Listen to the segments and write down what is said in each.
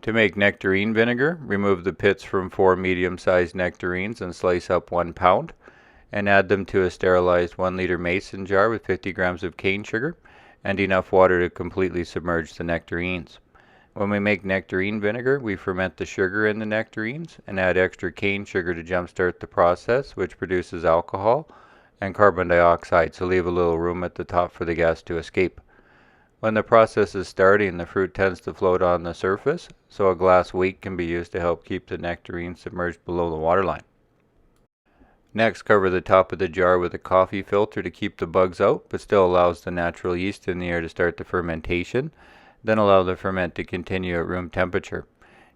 To make nectarine vinegar, remove the pits from 4 medium-sized nectarines and slice up 1 pound, and add them to a sterilized 1-liter mason jar with 50 grams of cane sugar and enough water to completely submerge the nectarines. When we make nectarine vinegar, we ferment the sugar in the nectarines and add extra cane sugar to jumpstart the process, which produces alcohol and carbon dioxide, so leave a little room at the top for the gas to escape. When the process is starting, the fruit tends to float on the surface, so a glass weight can be used to help keep the nectarine submerged below the waterline. Next, cover the top of the jar with a coffee filter to keep the bugs out, but still allows the natural yeast in the air to start the fermentation. Then allow the ferment to continue at room temperature.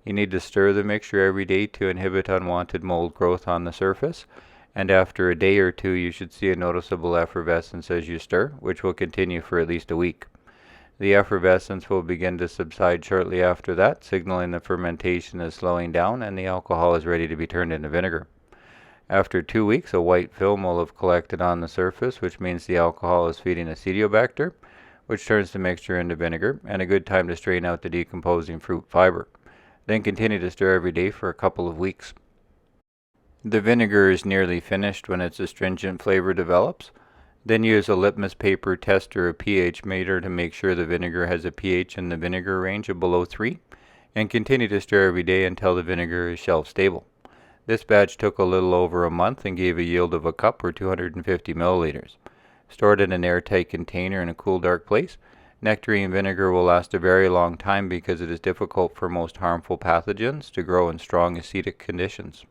You need to stir the mixture every day to inhibit unwanted mold growth on the surface, and after a day or two you should see a noticeable effervescence as you stir, which will continue for at least a week. The effervescence will begin to subside shortly after that, signaling the fermentation is slowing down and the alcohol is ready to be turned into vinegar. After 2 weeks, a white film will have collected on the surface, which means the alcohol is feeding acetiobacter, which turns the mixture into vinegar, and a good time to strain out the decomposing fruit fiber. Then continue to stir every day for a couple of weeks. The vinegar is nearly finished when its astringent flavor develops. Then use a litmus paper test or a pH meter to make sure the vinegar has a pH in the vinegar range of below 3, and continue to stir every day until the vinegar is shelf stable. This batch took a little over a month and gave a yield of a cup or 250 milliliters. Stored in an airtight container in a cool, dark place, nectarine vinegar will last a very long time because it is difficult for most harmful pathogens to grow in strong acidic conditions.